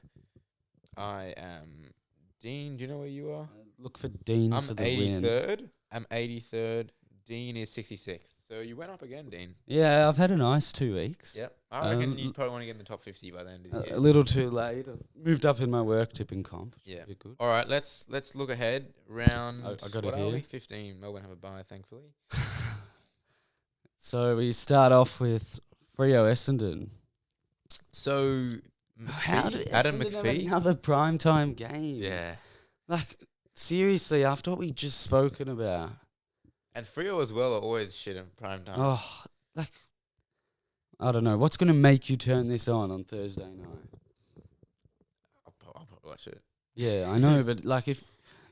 I am. Dean, do you know where you are? Look for Dean for the win. 83rd. I'm 83rd. Dean is 66th. So you went up again, Dean. Yeah, I've had a nice 2 weeks. Yep. I reckon you probably want to get in the top 50 by the end of the year. A little too late. I've moved up in my work tipping comp. Yeah. Be good. All right, let's look ahead. Round. I got what it are here. we? 15. Melbourne have a bye, thankfully. So we start off with Freo Essendon. So How did Adam Essendon have McPhee. another primetime game? Yeah. Like, seriously, after what we just spoken about. And Freo as well are always shit in prime time. Oh, like, I don't know. What's going to make you turn this on Thursday night? I'll probably watch it. Yeah, I know, but like if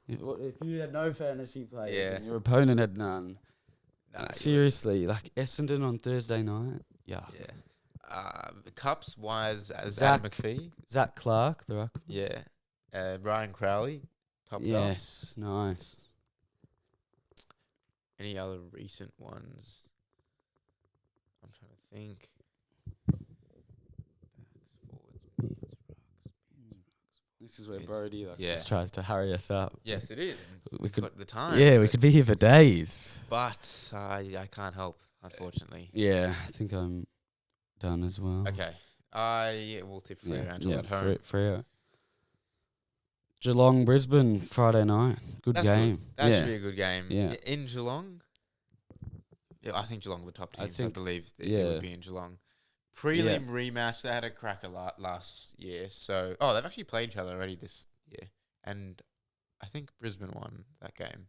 you had no fantasy players Yeah. and your opponent had none, Nah, seriously, like Essendon on Thursday night, yeah. Yeah. Cups wise as Zach- Adam McPhee. Zach Clark, the ruck. Yeah. Ryan Crowley, top dog. Yes, nice. Any other recent ones? I'm trying to think. Backs, forwards, mids, rucks. This is where Mids. Brody Yeah. just tries to hurry us up. Yes, it is. We could, Got the time. yeah, we could be here for days. But I can't help, unfortunately. Yeah, I think I'm done as well. Okay. I will tip Freo until yeah, at home. Freo. Geelong, Brisbane, Friday night. Good That's game. good. That yeah. should be a good game. Yeah. In Geelong? Yeah, I think Geelong are the top I teams. I think- believe it yeah. would be in Geelong. Prelim rematch, they had a cracker last year. So, they've actually played each other already this year. And I think Brisbane won that game.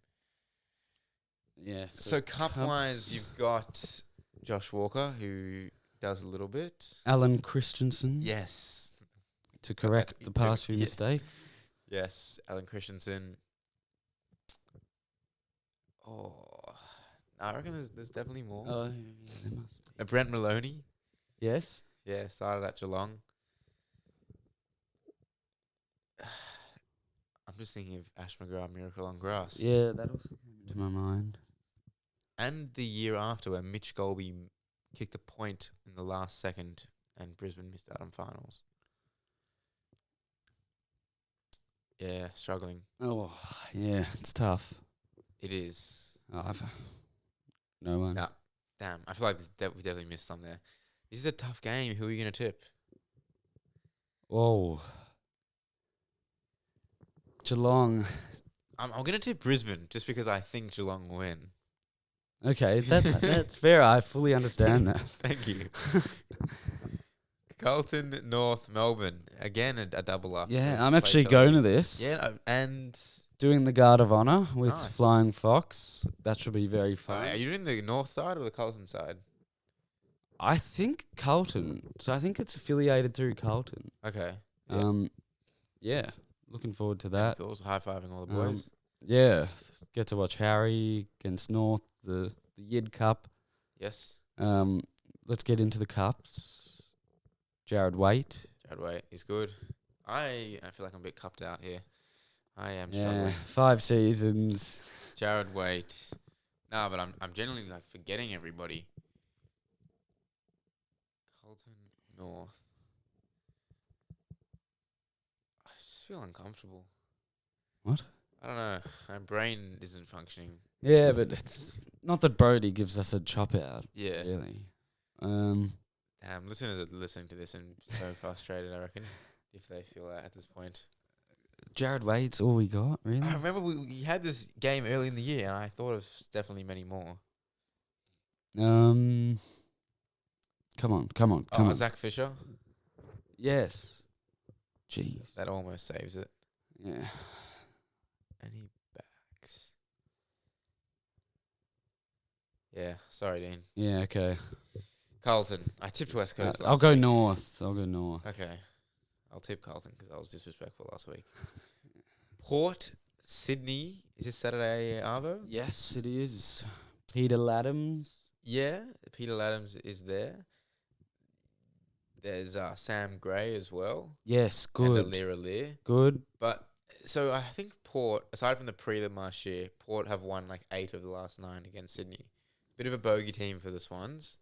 Yeah. So cup-wise, you've got Josh Walker, who does a little bit. Alan Christensen. Yes. To correct the past few yeah. mistakes. Yes, Alan Christensen. Oh, I reckon there's definitely more. Oh, yeah, there must be. Brent Maloney. Yes. Yeah, started at Geelong. I'm just thinking of Ash McGrath, Miracle on Grass. Yeah, that also came into my mind. And the year after where Mitch Golby kicked a point in the last second and Brisbane missed out on finals. Yeah, struggling. Oh, yeah, it's tough. It is. Oh, no one. Nah, damn. I feel like we definitely missed some there. This is a tough game. Who are you going to tip? Whoa. Geelong. I'm going to tip Brisbane just because I think Geelong will win. Okay, that's fair. I fully understand that. Thank you. Carlton, North, Melbourne. Again, a double up. Yeah, I'm actually going to this. Yeah, and... Doing the Guard of Honour with Nice. Flying Fox. That should be very fun. Are you doing the North side or the Carlton side? I think Carlton. So I think it's affiliated through Carlton. Okay. Yeah. Yeah, looking forward to that. Cool. So high-fiving all the boys. Yeah, get to watch Harry against North, the Yid Cup. Yes. Let's get into the cups. Jared Waite. Jared Waite is good. I feel like I'm a bit cupped out here. I am Yeah, struggling. 5 seasons. Jared Waite. No, but I'm genuinely like forgetting everybody. Carlton, North. I just feel uncomfortable. What? I don't know. My brain isn't functioning. Yeah, but it's not that Brody gives us a chop out. Yeah. Really. Damn, listeners are listening to this and so frustrated, I reckon, if they still are at this point. Jared Wade's all we got, really. I remember we had this game early in the year, and I thought of definitely many more. Come on. Zach Fisher. Yes. Jeez. That almost saves it. Yeah. Any backs? Yeah, sorry, Dean. Yeah, okay. Carlton. I tipped West Coast I'll last go week. north. I'll go north. Okay. I'll tip Carlton because I was disrespectful last week. Port, Sydney. Is this Saturday, Arvo? Yes, it is. Peter Laddams. Yeah, Peter Laddams is there. There's Sam Gray as well. Yes, And good. Alira Lear. Good. But, so I think Port, aside from the prelim last year, Port have won like 8 of the last 9 against Sydney. Bit of a bogey team for the Swans.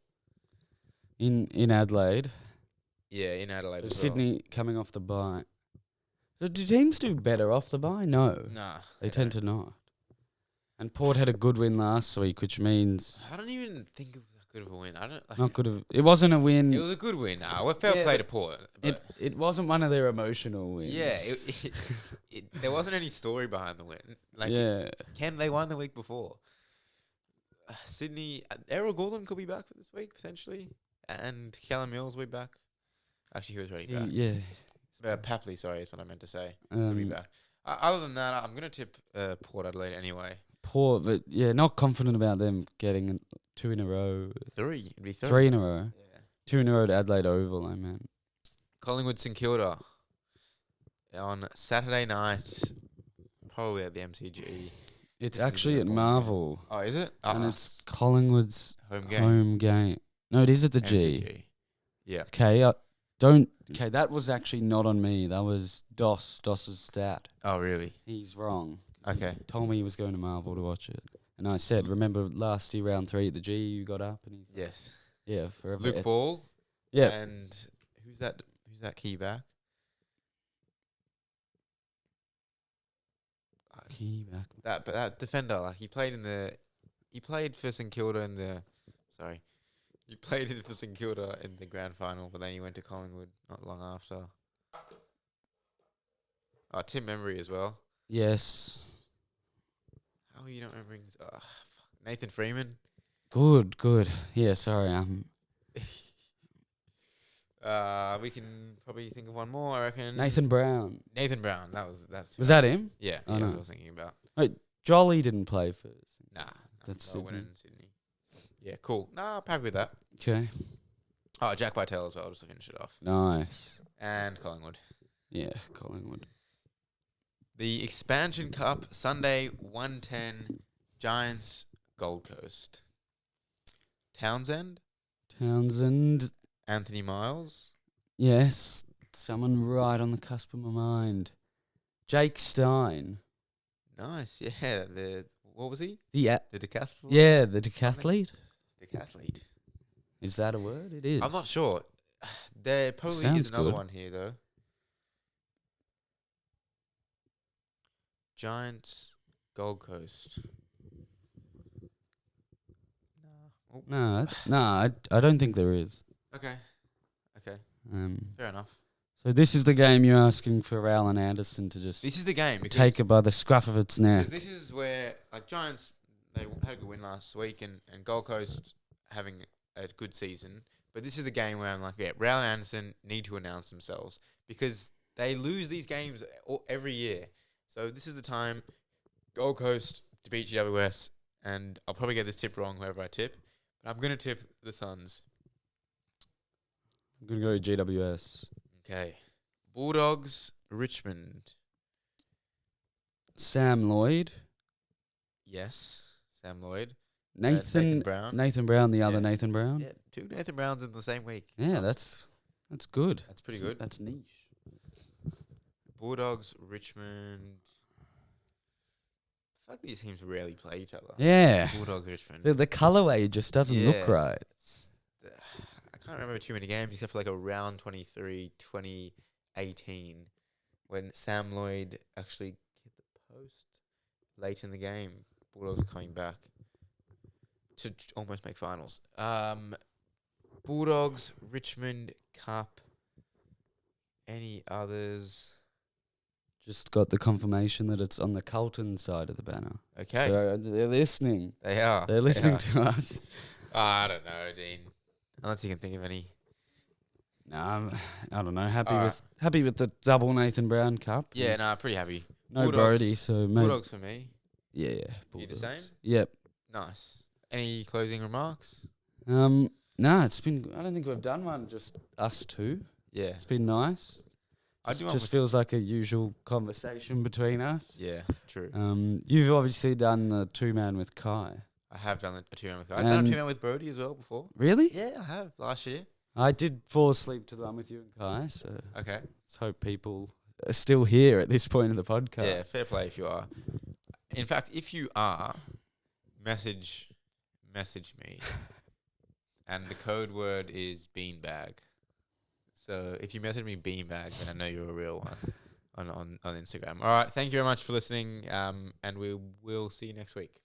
In Adelaide. Yeah, in Adelaide So as Sydney coming off the bye. So do teams do better off the bye? No. well. Nah. They tend to not. And Port had a good win last week, which means I don't even think it was that good of a win. I don't. Like, not good of. It wasn't a win. It was a good win. Well, fair Yeah, play but to Port. It But it wasn't one of their emotional wins. yeah, there wasn't any story behind the win. Like, yeah. they won the week before. Sydney, Errol Gordon could be back for this week potentially, and Callum Mills will be back. Actually, he was already back. Yeah. Papley, sorry, is what I meant to say. He'll be back. Other than that, I'm gonna tip Port Adelaide anyway. Port, but yeah, not confident about them getting 2 in a row. 3, it'd be 3 in a row. Yeah. 2 in a row to Adelaide Oval, I meant. Collingwood St Kilda on Saturday night, probably at the MCG. It's This is actually a at big Marvel, Oh, is it? and it's Collingwood's home game. home game. No, it is at the G. MCG. Yeah. Okay, Okay, that was actually not on me. That was Doss's stat. Oh, really? He's wrong. 'Cause Okay. He told me he was going to Marvel to watch it. And I said, remember last year, round 3 at the G, you got up? And he's like, Yes. yeah, forever. Luke Ball. Yeah. And who's that key back? Key back. That defender, like he played for St Kilda he played for St Kilda in the grand final, but then he went to Collingwood not long after. Tim Membry as well. Yes. How are you not remembering this? Nathan Freeman. Good. Yeah, sorry. We can probably think of one more, I reckon. Nathan Brown. Nathan Brown. Was that him? Yeah, Oh, that's no. what I was thinking about. Jolly didn't play first. Nah, That's I'll win Sydney. in Sydney. Yeah, cool. Nah, I'm happy with that. Okay. Oh, Jack Bartel as well, just to finish it off. Nice. And Collingwood. Yeah, Collingwood. The Expansion Cup, Sunday, 1:10, Giants, Gold Coast. Townsend, Anthony Miles. Yes. Someone right on the cusp of my mind. Jake Stein. Nice, yeah. What was he? The decathlete? Yeah, the decathlete. Decathlete. Is that a word? It is. I'm not sure. There probably Sounds is another good. one here, though. Giants, Gold Coast. No, I don't think there is. Okay. Fair enough. So this is the game you're asking for Alan Anderson to just This is the game. Because take it by the scruff of its neck. Because this is where, like, Giants, they had a good win last week, and Gold Coast having a good season. But this is the game where I'm like, yeah, Raul and Anderson need to announce themselves because they lose these games every year. So this is the time, Gold Coast to beat GWS, and I'll probably get this tip wrong, whoever I tip, but I'm going to tip the Suns. I'm going to go GWS. Okay. Bulldogs, Richmond. Sam Lloyd. Yes. Sam Lloyd. Nathan Brown. Nathan Brown, the other Yes. Nathan Brown. Yeah, 2 Nathan Browns in the same week. Yeah, that's good. That's pretty good. That's niche. Bulldogs, Richmond. I feel like these teams rarely play each other. Yeah. Bulldogs, Richmond. The colorway just doesn't look Yeah. right. I can't remember too many games except for like around 23, 2018 when Sam Lloyd actually hit the post. late in the game. Bulldogs are coming back to almost make finals. Bulldogs, Richmond Cup. Any others? Just got the confirmation that it's on the Carlton side of the banner. Okay. So they're listening. They are. They're listening to us. I don't know, Dean. Unless you can think of any. No, I don't know. Happy with the double Nathan Brown Cup. Yeah, no, pretty happy. No Bulldogs, Brody, so maybe. Bulldogs for me. Yeah. You Bulldogs. the same? Yep. Nice. Any closing remarks? No, it's been. I don't think we've done one. Just us two. Yeah. It's been nice. I do Just feels like a usual conversation between us. Yeah, true. You've obviously done the 2-man with Kai. I have done a 2-man with Kai. I've done a 2-man with Brody as well before. Really? Yeah, I have. Last year. I did fall asleep to the one with you and Kai, so Okay. let's hope people are still here at this point of the podcast. Yeah, fair play if you are. In fact, if you are, message me. And the code word is beanbag. So if you message me beanbag, then I know you're a real one on Instagram. All right. Thank you very much for listening. And we will see you next week.